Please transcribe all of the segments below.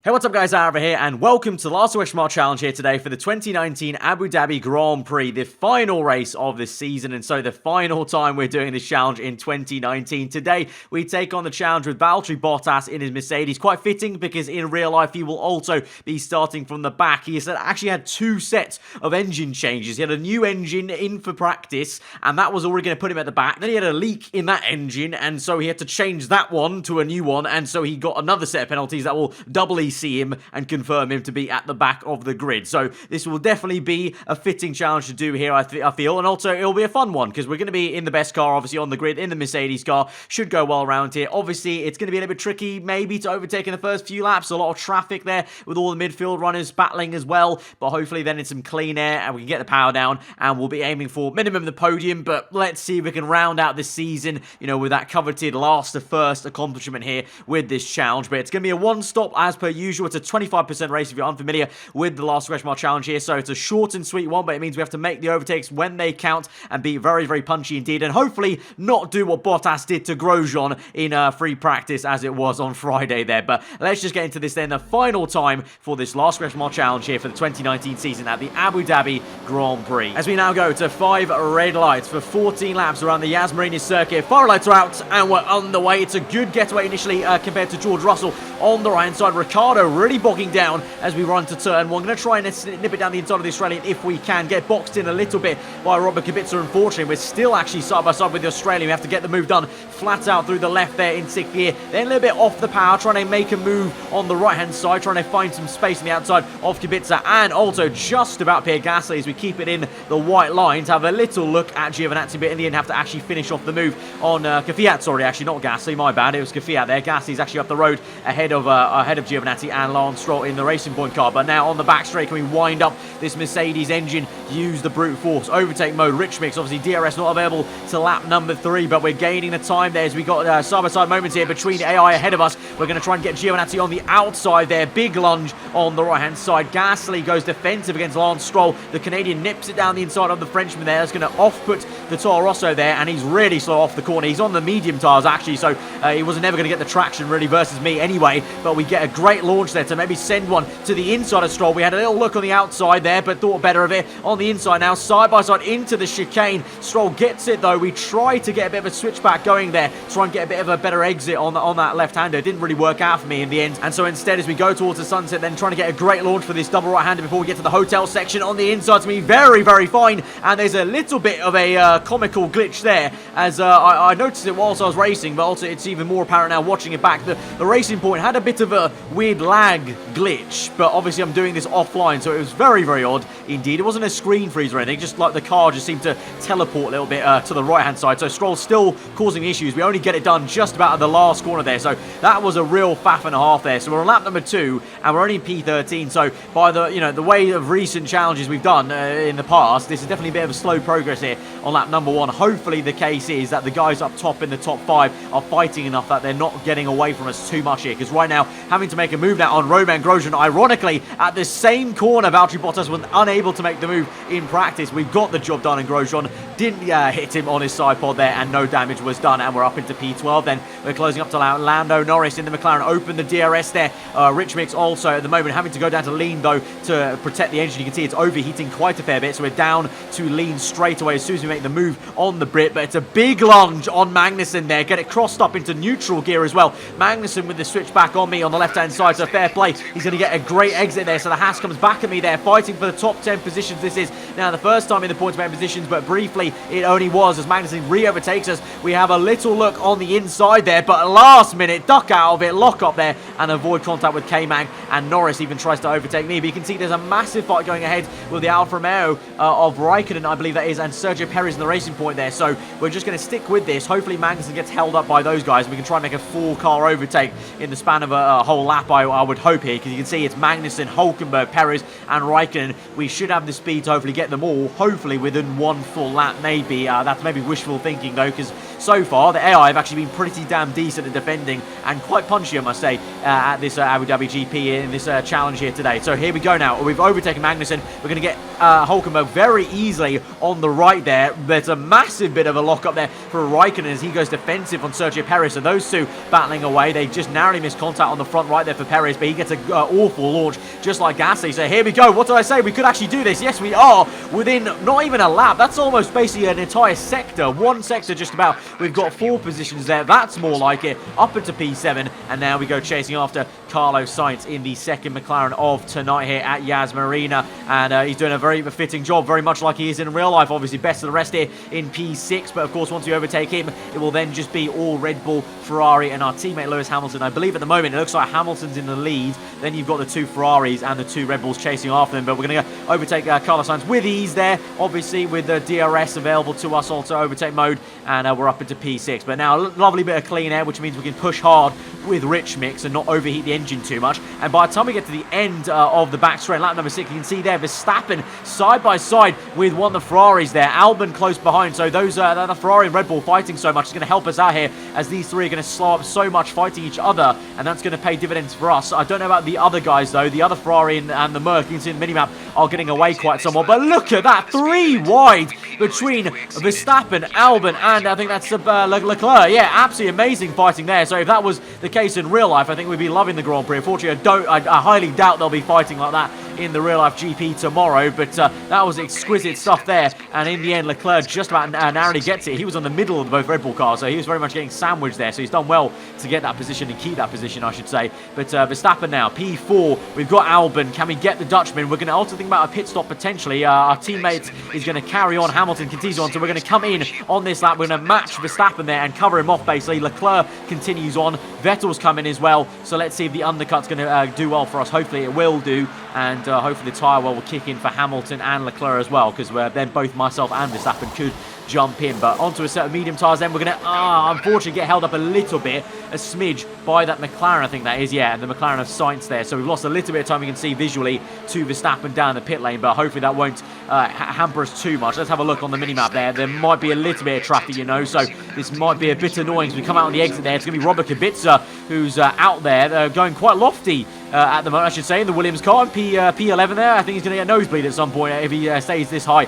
Hey, what's up guys, aarava here, and welcome to the last question mark challenge here today for the 2019 Abu Dhabi Grand Prix, the final race of this season, and so the final time we're doing this challenge in 2019. Today, we take on the challenge with Valtteri Bottas in his Mercedes. Quite fitting because in real life, he will also be starting from the back. He has actually had two sets of engine changes. He had a new engine in for practice, and that was already going to put him at the back. Then he had a leak in that engine, and so he had to change that one to a new one, and so he got another set of penalties that will doubly see him and confirm him to be at the back of the grid. So this will definitely be a fitting challenge to do here, I feel, and also it'll be a fun one because we're going to be in the best car, obviously, on the grid, in the Mercedes car. Should go well around here. Obviously, it's going to be a little bit tricky, maybe, to overtake in the first few laps. A lot of traffic there with all the midfield runners battling as well, but hopefully then it's some clean air and we can get the power down, and we'll be aiming for minimum the podium, but let's see if we can round out this season, you know, with that coveted last to first accomplishment here with this challenge. But it's going to be a one-stop as per usual. It's a 25% race if you're unfamiliar with the last question mark challenge here, so it's a short and sweet one, but it means we have to make the overtakes when they count and be very, very punchy indeed, and hopefully not do what Bottas did to Grosjean in free practice as it was on Friday there. But let's just get into this then, the final time for this last question mark challenge here for the 2019 season at the Abu Dhabi Grand Prix. As we now go to 5 red lights for 14 laps around the Yas Marina circuit. 5 lights are out and we're on the way. It's a good getaway initially compared to George Russell on the right-hand side. Ricardo really bogging down as we run to turn one. Going to try and nip it down the inside of the Australian if we can. Get boxed in a little bit by Robert Kubica. Unfortunately, we're still actually side by side with the Australian. We have to get the move done flat out through the left there in 6th gear. Then a little bit off the power, trying to make a move on the right-hand side, trying to find some space on the outside of Kubica, and also just about Pierre Gasly as we keep it in the white lines. Have a little look at Giovinazzi, but in the end have to actually finish off the move on Kvyat. Sorry, actually not Gasly, my bad. It was Kvyat there. Gasly's actually up the road ahead of Giovinazzi and Lance Stroll in the Racing Point car. But now on the back straight, can we wind up this Mercedes engine, use the brute force, overtake mode, rich mix, obviously DRS not available to lap number 3, but we're gaining the time there as we got side-by-side moments here between AI ahead of us. We're going to try and get Giovinazzi on the outside there, big lunge on the right-hand side. Gasly goes defensive against Lance Stroll. The Canadian nips it down the inside of the Frenchman there. That's going to off-put the Toro Rosso there, and he's really slow off the corner. He's on the medium tyres actually, so he wasn't ever going to get the traction really versus me anyway, but we get a great launch there to maybe send one to the inside of Stroll. We had a little look on the outside there, but thought better of it on the inside now, side by side into the chicane. Stroll gets it though. We try to get a bit of a switchback going there, try and get a bit of a better exit on that left-hander. It didn't really work out for me in the end, and so instead as we go towards the sunset, then trying to get a great launch for this double right-hander before we get to the hotel section on the inside. To me, very, very fine, and there's a little bit of a comical glitch there as I noticed it whilst I was racing, but also it's even more apparent now watching it back. The Racing Point had a bit of a weird lag glitch, but obviously I'm doing this offline, so it was very, very odd indeed. It wasn't a screen freeze or anything, just like the car just seemed to teleport a little bit to the right-hand side, so Stroll's still causing issues. We only get it done just about at the last corner there, so that was a real faff and a half there. So we're on lap number 2, and we're only in P13, so by the way of recent challenges we've done in the past, this is definitely a bit of a slow progress here on lap number 1. Hopefully the case is that the guys up top in the top 5 are fighting enough that they're not getting away from us too much here, because right now having to make a move now on Romain Grosjean. Ironically, at the same corner, Valtteri Bottas was unable to make the move in practice. We've got the job done, and Grosjean didn't hit him on his side pod there, and no damage was done, and we're up into P12 then. We're closing up to Lando Norris in the McLaren. Open the DRS there. Rich Mix also at the moment having to go down to lean though to protect the engine. You can see it's overheating quite a fair bit, so we're down to lean straight away as soon as we make the move on the Brit. But it's a big lunge on Magnussen there. Get it crossed up into neutral gear as well. Magnussen with the switch back on me on the left-hand side, so fair play. He's going to get a great exit there, so the Haas comes back at me there, fighting for the top 10 positions. This is now the first time in the points-man positions, but briefly it only was as Magnussen re-overtakes us. We have a little look on the inside there, but last minute, duck out of it, lock up there, and avoid contact with K-Mag, and Norris even tries to overtake me. But you can see there's a massive fight going ahead with the Alfa Romeo of Raikkonen, I believe that is, and Sergio Perez in the Racing Point there. So we're just going to stick with this. Hopefully Magnussen gets held up by those guys, and we can try and make a 4-car overtake in the span of a whole lap, I would hope here, because you can see it's Magnussen, Hülkenberg, Perez, and Raikkonen. We should have the speed to hopefully get them all, hopefully within one full lap, maybe. That's maybe wishful thinking though, because so far the AI have actually been pretty damn decent at defending and quite punchy, I must say, at this Abu Dhabi GP in this challenge here today. So here we go now. We've overtaken Magnussen. We're going to get Hülkenberg very easily on the right there. there. There's a massive bit of a lock up there for Raikkonen as he goes defensive on Sergio Perez. So those two battling away. They just narrowly miss contact on the front right there for Perez, but he gets an awful launch just like Gasly. So here we go. What did I say? We could actually do this. Yes, we are within not even a lap. That's almost basically an entire sector. One sector just about. We've got 4 positions there. That's more like it. Up into P7, and now we go chasing after Carlos Sainz in the second McLaren of tonight here at Yas Marina, and he's doing a very fitting job, very much like he is in real life. Obviously best of the rest here in P6, but of course once you overtake him, it will then just be all Red Bull, Ferrari, and our teammate Lewis Hamilton. I believe at the moment it looks like Hamilton's in the lead, then you've got the 2 Ferraris and the 2 Red Bulls chasing after them, but we're going to overtake Carlos Sainz with ease there, obviously with the DRS available to us, also overtake mode, and we're up into P6. But now a lovely bit of clean air, which means we can push hard with rich mix and not overheat the engine too much. And by the time we get to the end of the back straight, lap number 6, you can see there Verstappen side by side with one of the Ferraris there, Albon close behind. So those the Ferrari and Red Bull fighting so much is going to help us out here, as these 3 are going to slow up so much fighting each other, and that's going to pay dividends for us. I don't know about the other guys though. The other Ferrari and the Merc, you can see in the minimap, are getting away quite somewhat. But look at that, 3 wide between Verstappen, Albon, and I think that's Leclerc. Yeah, absolutely amazing fighting there. So if that was the case in real life, I think we'd be loving the Grand Prix. Unfortunately, I highly doubt they'll be fighting like that in the real life GP tomorrow, but that was exquisite stuff there, and in the end Leclerc just about narrowly gets it. He was on the middle of both Red Bull cars, so he was very much getting sandwiched there, so he's done well to get that position and keep that position, I should say. But Verstappen now, P4, we've got Albon. Can we get the Dutchman? We're going to also think about a pit stop potentially. Our teammate is going to carry on, Hamilton continues on, so we're going to come in on this lap. We're going to match Verstappen there and cover him off basically. Leclerc continues on, Vettel's coming as well, so let's see if the undercut's going to do well for us. Hopefully it will do, and hopefully the tyre well will kick in for Hamilton and Leclerc as well, because then both myself and Verstappen could jump in. But onto a set of medium tyres, then we're going to unfortunately get held up a little bit, a smidge, by that McLaren, I think that is, yeah, the McLaren of Sainz there. So we've lost a little bit of time, we can see visually, to Verstappen down the pit lane, but hopefully that won't hamper us too much. Let's have a look on the minimap there. There might be a little bit of traffic, you know, so this might be a bit annoying as we come out on the exit there. It's going to be Robert Kubica who's out there, going quite lofty at the moment, I should say, in the Williams car. P11 there, I think he's going to get a nosebleed at some point if he stays this high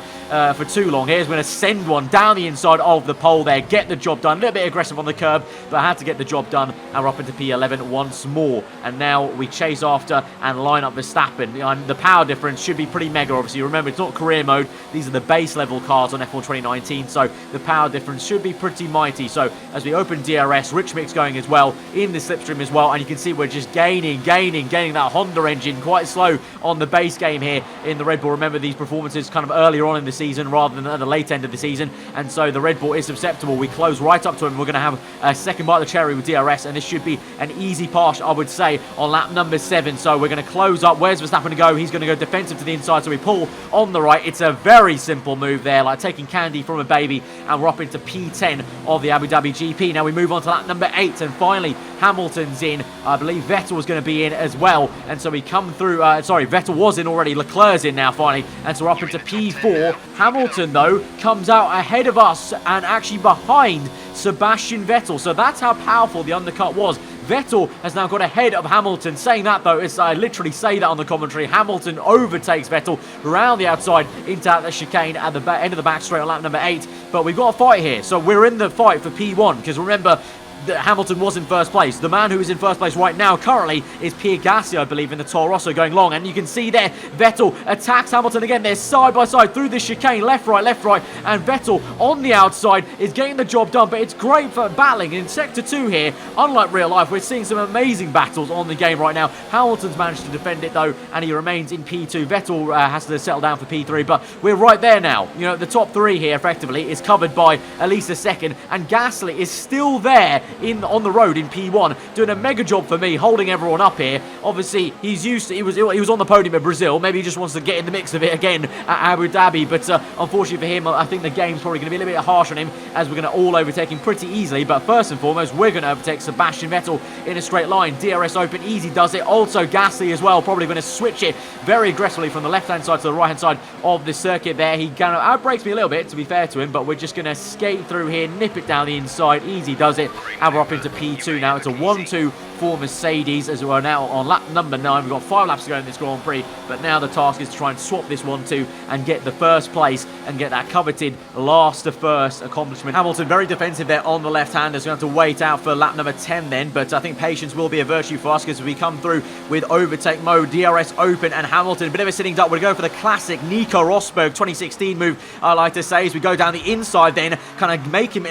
for too long. Here's going to send one down the inside of the pole there, get the job done. A little bit aggressive on the curb, but I had to get the job done, and we're up into P11 once more. And now we chase after and line up Verstappen. The power difference should be pretty mega, obviously. Remember, it's not career mode. These are the base level cars on F1 2019, so the power difference should be pretty mighty. So as we open DRS, Rich Mix going as well in the slipstream as well, and you can see we're just gaining that Honda engine quite slow on the base game here in the Red Bull. Remember, these performances kind of earlier on in the season rather than at the late end of the season, and so the Red Bull is susceptible. We close right up to him. We're going to have a second bite of the cherry with DRS, and this should be an easy pass, I would say, on lap number 7. So we're going to close up. Where's Verstappen to go? He's going to go defensive to the inside, so we pull on the right. It's a very simple move there, like taking candy from a baby, and we're up into P10 of the Abu Dhabi GP. Now we move on to lap number 8, and finally Hamilton's in. I believe Vettel was going to be in as well, and so we come through, Vettel was in already, Leclerc's in now finally, and so we're up into P4. Hamilton though comes out ahead of us and actually behind Sebastian Vettel, so that's how powerful the undercut was. Vettel has now got ahead of Hamilton. Saying that though, I literally say that on the commentary, Hamilton overtakes Vettel around the outside into the chicane at the end of the back straight on lap number 8, but we've got a fight here, so we're in the fight for P1, because remember, Hamilton was in first place. The man who is in first place right now currently is Pierre Gasly, I believe, in the Toro Rosso going long, and you can see there Vettel attacks Hamilton again. They're side by side through the chicane, left right, and Vettel on the outside is getting the job done, but it's great for battling in sector 2 here. Unlike real life, we're seeing some amazing battles on the game right now. Hamilton's managed to defend it though, and he remains in P2. Vettel has to settle down for P3, but we're right there now. You know, the top 3 here effectively is covered by at least a second, and Gasly is still there on the road in P1, doing a mega job for me, holding everyone up here. Obviously, he's used to, he was on the podium at Brazil. Maybe he just wants to get in the mix of it again at Abu Dhabi, but unfortunately for him, I think the game's probably going to be a little bit harsh on him, as we're going to all overtake him pretty easily. But first and foremost, we're going to overtake Sebastian Vettel in a straight line. DRS open, easy does it. Also Gasly as well, probably going to switch it very aggressively from the left-hand side to the right-hand side of the circuit there. He kind of outbrakes me a little bit, to be fair to him, but we're just going to skate through here, nip it down the inside, easy does it, and we're up into P2 now. It's a 1-2 for Mercedes, as we're now on lap number 9. We've got 5 laps to go in this Grand Prix, but now the task is to try and swap this 1-2 and get the first place and get that coveted last to first accomplishment. Hamilton very defensive there on the left-hander. Is going to have to wait out for lap number 10 then, but I think patience will be a virtue for us because we come through with overtake mode, DRS open, and Hamilton, a bit of a sitting duck. We're going for the classic Nico Rosberg 2016 move, I like to say, as we go down the inside then, kind of make him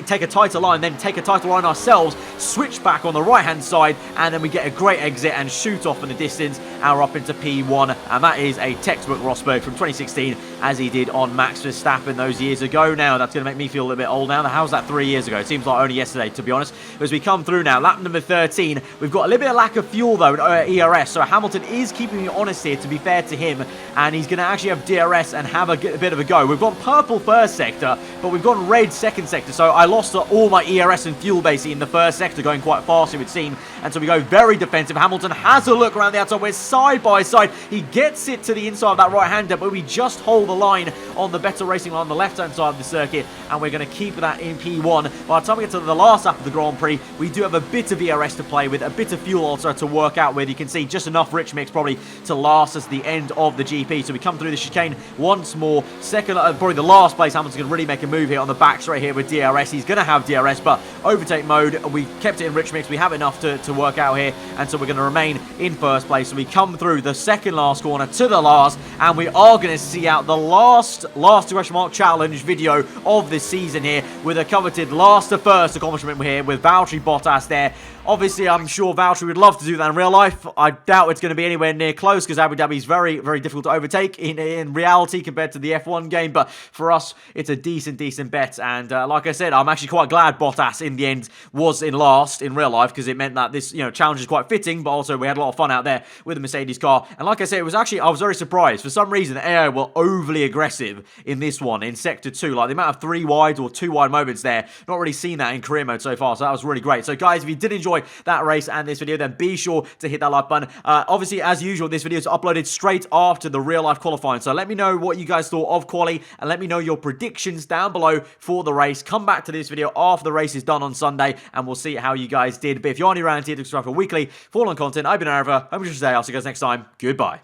take a tighter line, then take a tighter line ourselves, switch back on the right-hand side, and then we get a great exit and shoot off in the distance, and we're up into P1, and that is a textbook Rosberg from 2016, as he did on Max Verstappen those years ago. Now, that's going to make me feel a little bit old now. How's that 3 years ago? It seems like only yesterday, to be honest. As we come through now, lap number 13, we've got a little bit of lack of fuel, though, in ERS, so Hamilton is keeping me honest here, to be fair to him, and he's going to actually have DRS and have a bit of a go. We've got purple first sector, but we've got red second sector, so I lost all my ERS and fuel, basically, in the first sector, going quite fast, it would seem, and so we go very defensive. Hamilton has a look around the outside. We're side by side. He gets it to the inside of that right-hander, but we just hold the line on the better racing line on the left-hand side of the circuit, and we're going to keep that in P1. By the time we get to the last lap of the Grand Prix, we do have a bit of ERS to play with, a bit of fuel also to work out with. You can see just enough rich mix probably to last us the end of the GP. So we come through the chicane once more. Second, probably the last place, Hamilton's going to really make a move here on the back straight here with DRS. He's going to have DRS, but overtake mode, we kept it in rich mix. We have enough to work out here, and so we're going to remain in first place. So we come through the second last corner to the last, and we are going to see out the last question mark challenge video of this season here with a coveted last to first accomplishment here with Valtteri Bottas there. Obviously, I'm sure Valtteri would love to do that in real life. I doubt it's going to be anywhere near close because Abu Dhabi is very, very difficult to overtake in reality compared to the F1 game. But for us, it's a decent bet. And like I said, I'm actually quite glad Bottas in the end was in last in real life because it meant that this challenge is quite fitting. But also, we had a lot of fun out there with the Mercedes car. And like I said, it was actually, I was very surprised. For some reason, the AI were overly aggressive in this one, in Sector 2. Like the amount of 3 wide or 2 wide moments there, not really seen that in career mode so far. So that was really great. So guys, if you did enjoy that race and this video, then be sure to hit that like button. Obviously, as usual, this video is uploaded straight after the real life qualifying, so let me know what you guys thought of quali and let me know your predictions down below for the race. Come back to this video after the race is done on Sunday and we'll see how you guys did. But if you are new around here to subscribe for weekly full-on content, I've been aarava. I'm just today. I'll see you guys next time. Goodbye.